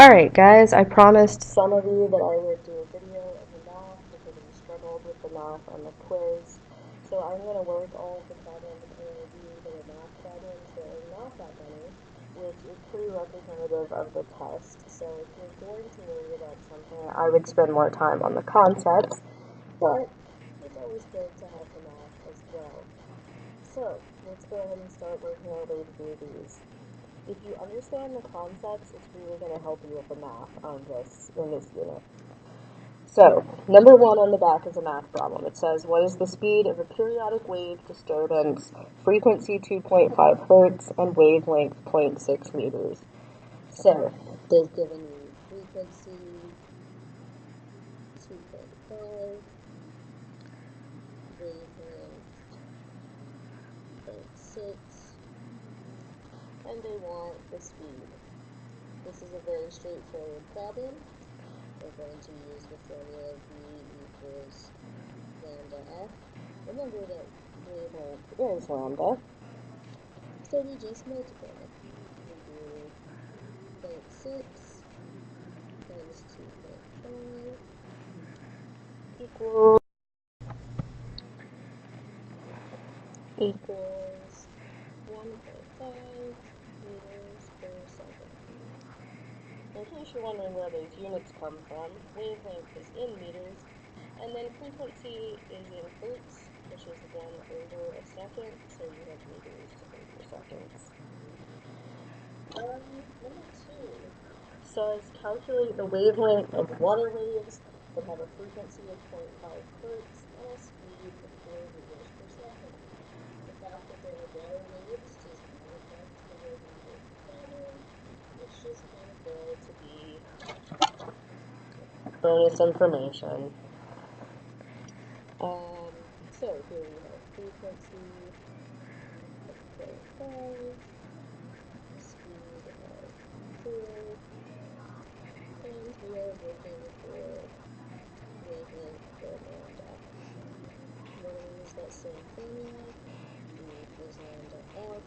Alright guys, I promised some of you that I would do a video of the math because we struggled with the math on the quiz. So I'm going to work all of the problems in AID that are math problems. There are not that many, which is pretty representative of the test. So if you're going to worry about something, I would spend more time on the concepts, but it's always good to have the math as well. So let's go ahead and start working our way through these. If you understand the concepts, it's really going to help you with the math in this unit. So, number one on the back is a math problem. It says, what is the speed of a periodic wave disturbance, frequency 2.5 hertz, and wavelength 0.6 meters? So, they've given you frequency 2.5, wavelength 0.6, and they want the speed. This is a very straightforward problem. We're going to use the formula V equals lambda f. Remember that wavelength is lambda, so we just multiply. We do 0.6 times 2.5 equals 1.5 meters per second. In case you're wondering where those units come from, wavelength is in meters, and then frequency is in hertz, which is 1/2, so you have meters over seconds. Number two says calculate the wavelength of water waves that have a frequency of 0.5 hertz and a speed of 4 meters per second. The fact that they are water waves does not affect the way we wrote the problem. It's just kind of there to be bonus information. So here we have frequency of 0.5, speed of 4, and we are looking for wavelength or lambda. We're going to use that same formula, V equals lambda f.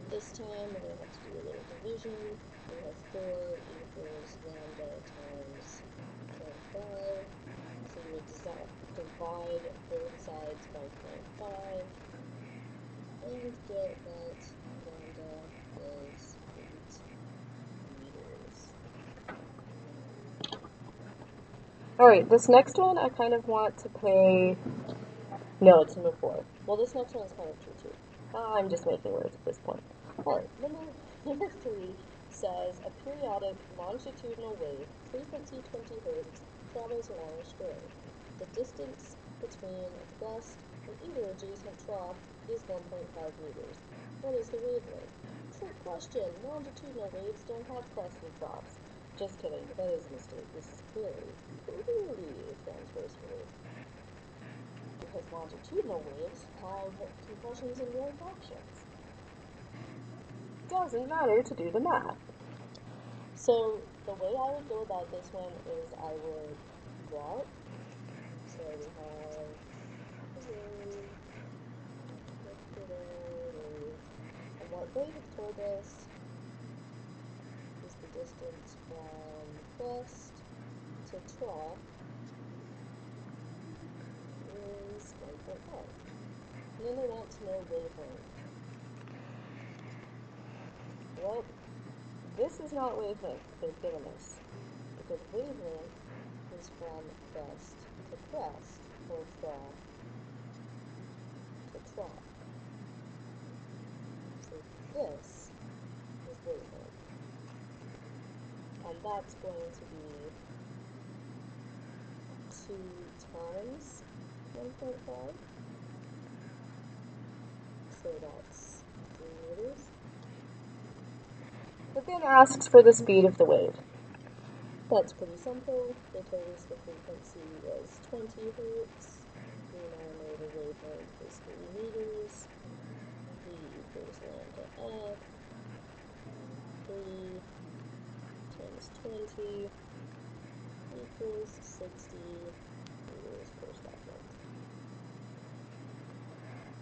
This time we're going to have to do a little division. We have 4 equals lambda times 0.5. So we would divide both sides by 0.5 and get that lambda is 8 meters. Alright, this next one I kind of want to pay... No, it's number 4. Well, this next one is kind of true too. I'm just making words at this point. Alright, number 3 says a periodic longitudinal wave, frequency 20 hertz, travels along a string. The distance between a crest and either adjacent trough is 1.5 meters. What is the wavelength? Trick question. Longitudinal waves don't have crests and troughs. Just kidding, but that is a mistake. This is clearly a transverse wave. Because longitudinal waves have compressions and rarefactions. Doesn't matter to do the math. So the way I would go about this one is I would draw it. So we have a wave, and what they have told us is the distance from crest to trough is 1.5. And then they want to know wavelength. Well, this is not wavelength they've given us, because wavelength is from crest to crest, or trough to trough. So this is wavelength. And that's going to be 2 times 1.5. So that's 3 meters. It then asks for the speed of the wave. That's pretty simple. They told us the frequency was 20 hertz. We now know the wavelength is 3 meters. V equals lambda f. 3 times 20 equals 60 meters per second.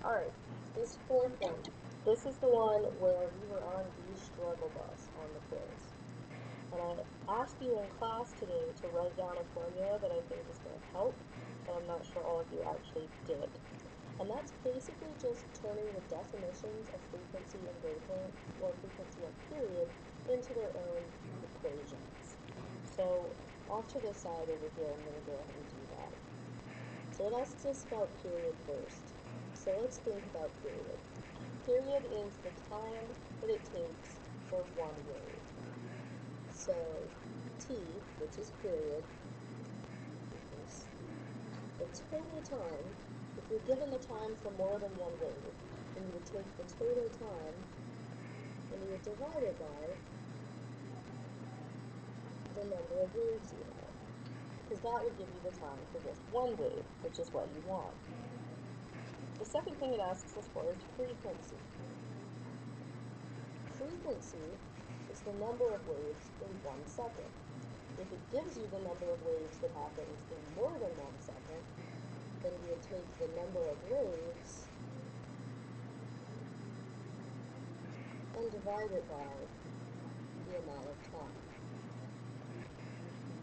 Alright, this fourth one This is the one where we were on the struggle bus on the quiz. And I asked you in class today to write down a formula that I think is going to help, but I'm not sure all of you actually did. And that's basically just turning the definitions of frequency and wavelength, or frequency and period, into their own equations. So off to the side over here, I'm going to go ahead and do that. So it asks us about period first. So let's think about period. Period is the time that it takes for one wave. So t, which is period, equals the total time. If you're given the time for more than one wave, then you would take the total time and you would divide it by the number of waves you have, because that would give you the time for just one wave, which is what you want. The second thing it asks us for is frequency. Frequency is the number of waves in 1 second. If it gives you the number of waves that happens in more than 1 second, then you would take the number of waves and divide it by the amount of time.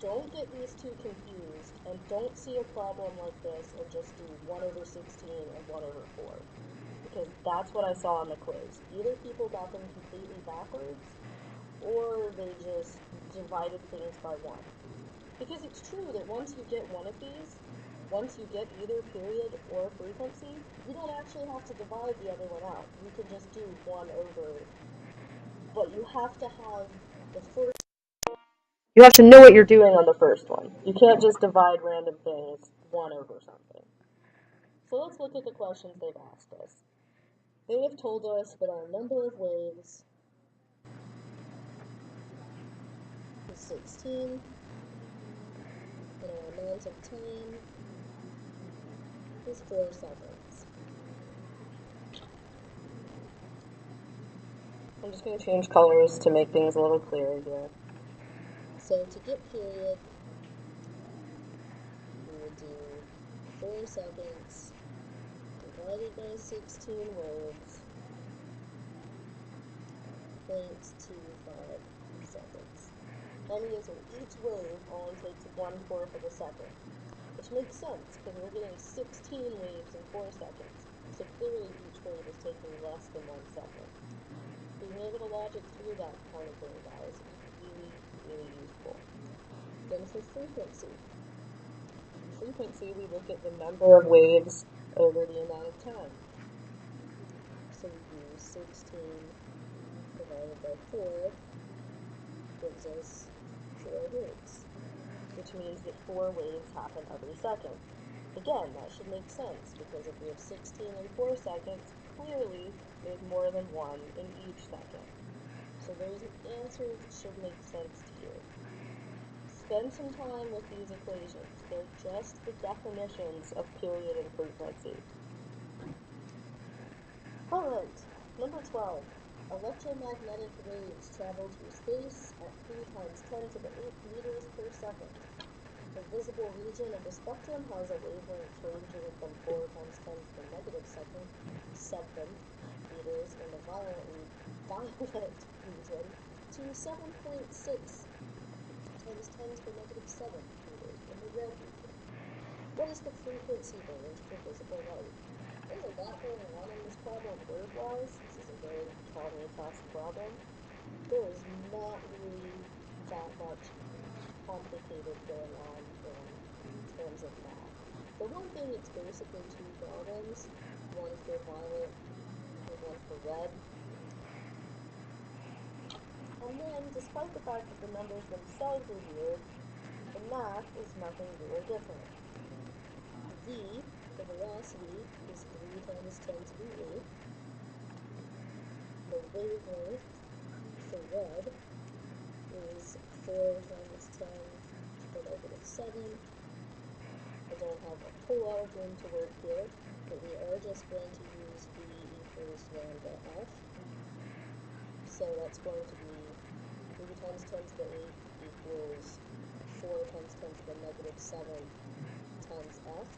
Don't get these two confused, and don't see a problem like this and just do 1 over 16 and 1 over 4. Because that's what I saw on the quiz. Either people got them completely backwards, or they just divided things by 1. Because it's true that once you get one of these, once you get either period or frequency, you don't actually have to divide the other one out. You can just do 1 over, but you have to have the first. You have to know what you're doing on the first one. You can't just divide random things 1 over something. So let's look at the questions they've asked us. They have told us that our number of waves is 16, and our amount of time is 4 seconds. I'm just going to change colors to make things a little clearer here. So to get period, we would do 4 seconds divided by 16 waves, 0.25 seconds. That means that each wave only takes 1/4 of a second, which makes sense because we're getting 16 waves in 4 seconds. So clearly each wave is taking less than 1 second. Being able to logic through that kind of thing, guys, is really, really useful. Then for frequency. Frequency, we look at the number of waves over the amount of time. So we do 16 divided by 4 gives us 4 waves, which means that 4 waves happen every second. Again, that should make sense, because if we have 16 in 4 seconds, clearly there's more than 1 in each second. So those answers should make sense to you. Spend some time with these equations. They're just the definitions of period and frequency. Alright, number 12. Electromagnetic waves travel through space at 3 times 10 to the 8th meters per second. The visible region of the spectrum has a wavelength ranging from 4 times 10 to the negative 7 meters in the violet region to 7.6 times 10 to the negative 7 meters in the red region. What is the frequency range for visible light? There's a lot going on in this problem word-wise. This is a very Tommy-tasque problem. There is not really that much complicated going on in terms of math. The one thing, it's basically 2 problems, one for violet and one for red. And then, despite the fact that the numbers themselves are weird, the math is nothing really different. V, the velocity, is 3 times 10 to the 8th. The wavelength for red is 4 times 10 to the negative 7. I don't have a whole lot of room to work here, but we are just going to use V equals lambda F. So that's going to be 3 times 10 to the 8th equals 4 times 10 to the negative 7th times F.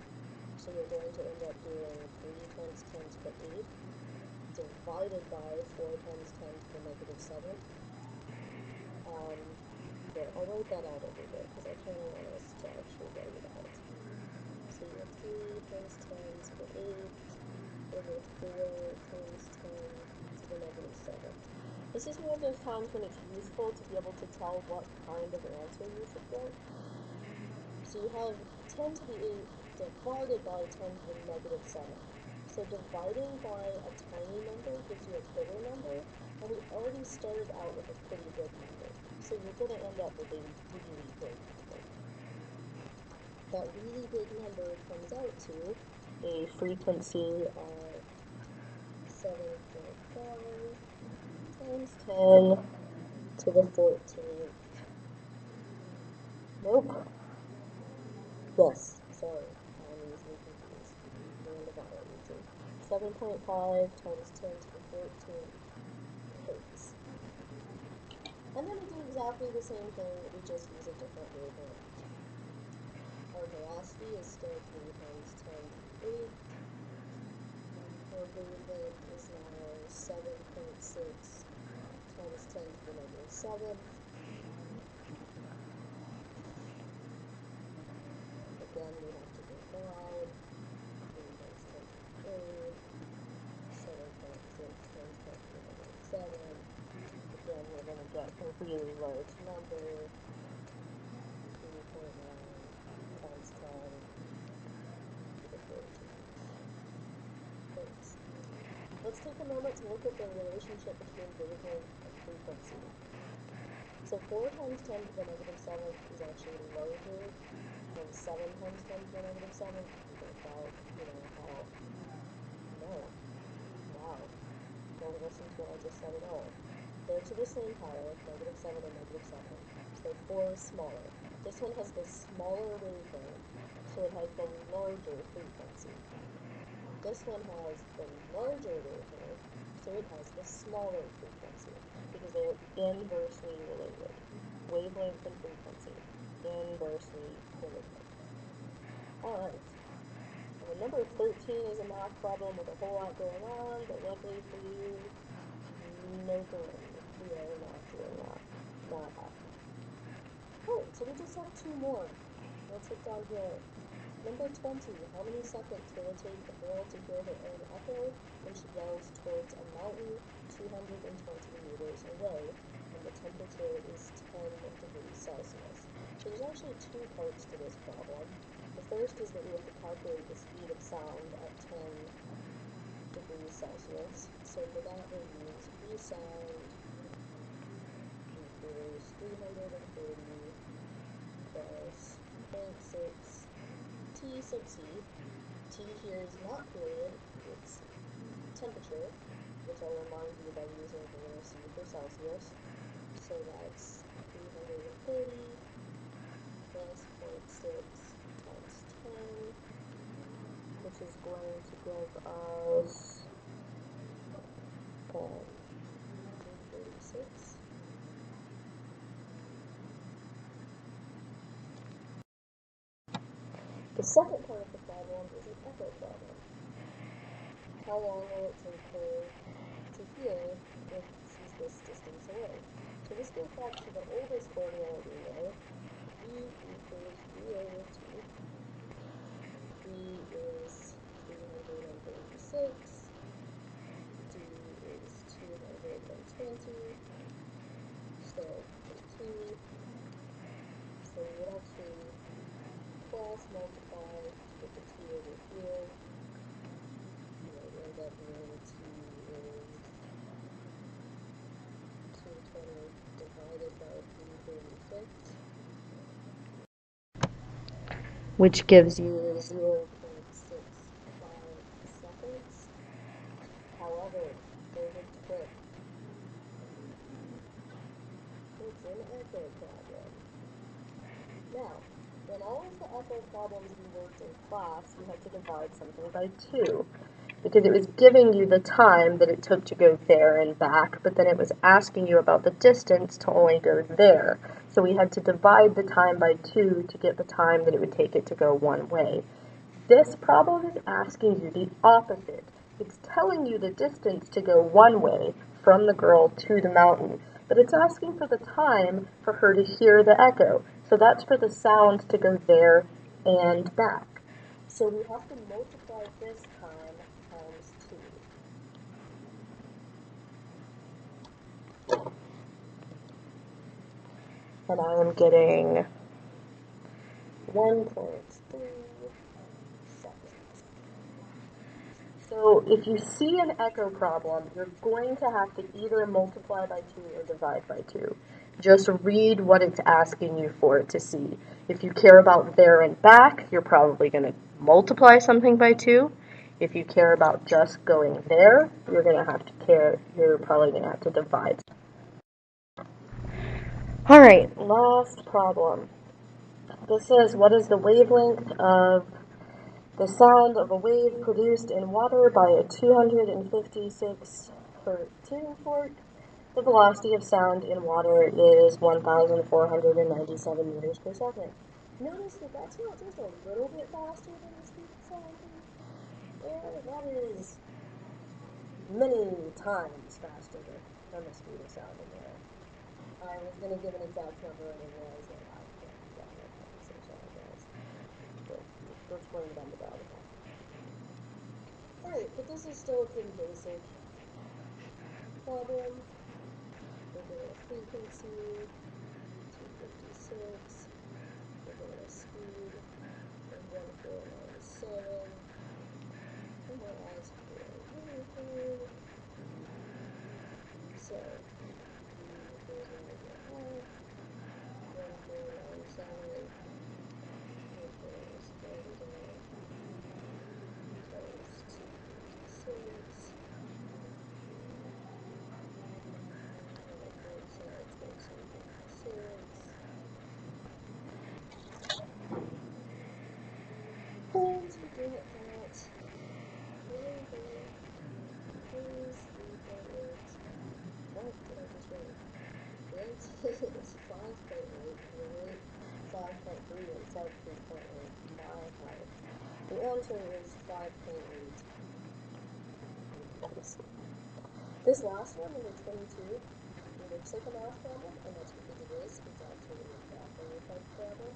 So we're going to end up doing 3 times 10 to the 8th divided by 4 times 10 to the negative 7th. Here, I'll write that out over here because I kind of want us to actually write it out. So you have 3 times 10 to the 8th over 4 times 10 to the negative 7th. This is one of those times when it's useful to be able to tell what kind of answer you should get. So you have 10 to the 8th divided by 10 to the negative 7th. So dividing by a tiny number gives you a bigger number, and we already started out with a pretty big number. So you're going to end up with a really big number. That really big number comes out to a frequency of 7.5 times 10 to the 14th. Nope. Yes, sorry, I'm easily confused. And about easy. 7.5 times 10 to the 14th hertz. And then we do exactly the same thing, we just use a different wavelength. Our velocity is still 3 times 10 to the 8th. Our wavelength is now 7.6 times 10 to the negative 7th. Again, we have to divide 3 times 10 to the 8th, 7.6 times 10 to the negative 7th. Again, we're going to get a really large number, 3.9 times 10 to the 14th hertz. Let's take a moment to look at the relationship between wavelength and frequency. So 4 times 10 to the negative 7th is actually larger than 7 times 10 to the negative 7th. If you think about, how, no, wow, don't listen to what I just said at all. They're to the same power, negative 7 and negative 7, so 4 is smaller. This one has the smaller wavelength, so it has the larger frequency. This one has the larger wavelength, so it has the smaller frequency, because they are inversely related. Wavelength and frequency, inversely related. Alright, number 13 is a math problem with a whole lot going on, but luckily for you, no delay. We are not doing that. Not happening. Alright, so we just have 2 more. Let's look down here. Number 20, how many seconds will it take a girl to hear her own echo when she yells towards a mountain 220 meters away and the temperature is 10 degrees Celsius? So there's actually 2 parts to this problem. The first is that we have to calculate the speed of sound at 10 degrees Celsius. So for that we'll use V sound equals 340 plus 0.6 T sub C. T here is not period, it's temperature, which I'll remind you by using the little c for Celsius. So that's 330 plus 0.6 times 10, which is going to give us 336. The second part of the problem is an echo problem. How long will it take her to hear if she's this distance away? So this goes back to the oldest formula we know. V equals V over T. V is 336. D is 220. So for T, so we would actually cross multiply to get the T over here. And it would end up being T is 220 divided by 336, which gives you 0.65 seconds. However, there's a trick. It's an echo problem. Now, in all of the echo problems we worked in class, you had to divide something by 2, because it was giving you the time that it took to go there and back, but then it was asking you about the distance to only go there. So we had to divide the time by 2 to get the time that it would take it to go one way. This problem is asking you the opposite. It's telling you the distance to go one way from the girl to the mountain, but it's asking for the time for her to hear the echo. So that's for the sound to go there and back. So we have to multiply this time times 2. And I am getting 1.3 seconds. So if you see an echo problem, you're going to have to either multiply by 2 or divide by 2. Just read what it's asking you for to see. If you care about there and back, you're probably going to multiply something by 2. If you care about just going there, you're probably going to have to divide. All right, last problem. This says, what is the wavelength of the sound of a wave produced in water by a 256 Hz tuning fork? The velocity of sound in water is 1,497 meters per second. Notice that that's not just a little bit faster than the speed of sound in air. That is many times faster than the speed of sound in air. I was going to give an exact number and I realized that I can't do that in a conversation, I guess. But let's bring them down. Alright, but this is still a pretty basic problem. We're given a frequency, 256. We're given a speed of 1497. And we're asked for a waveform. So, here's what we get now. 1497. Equals 30 times 256. And the both sides makes it 56. And to get that wavelength is equal to, what did I just write? Right? It's 5.8, and we wrote 5.3 instead of 3.8. My heart. The answer is 5.8. This last one, number 22, looks like a math problem, and that's because it is. It's actually a calculator type problem,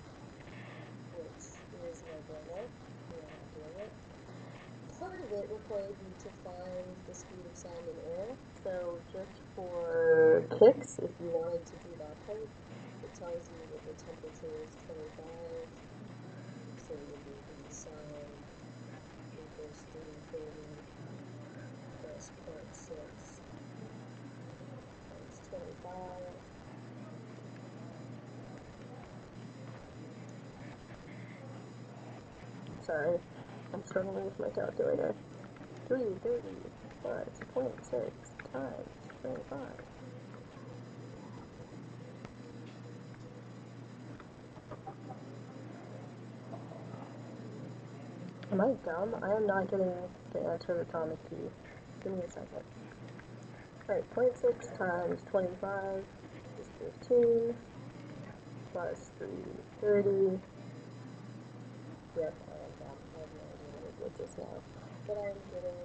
which is no bueno. We're not doing it. Part of it required you to find the speed of sound in air. So just for kicks, if you wanted to do that part, it tells you that the temperature is 25. So it would be V sound equals 330 plus 0.6 times 25. Sorry, I'm struggling with my calculator. 330 plus 0.6 times 25. Am I dumb? I am not getting the answer to atomic key. Give me a second. Alright, 0.6 times 25 is 15, plus 330. Yep, I am dumb. I have no idea what I did just now. But I'm getting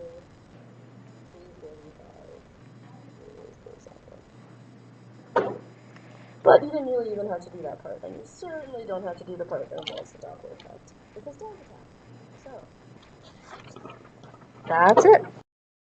345 meters per second. But you didn't really even have to do that part, and you certainly don't have to do the part that involves the Doppler effect, because Doppler effect. So, that's it.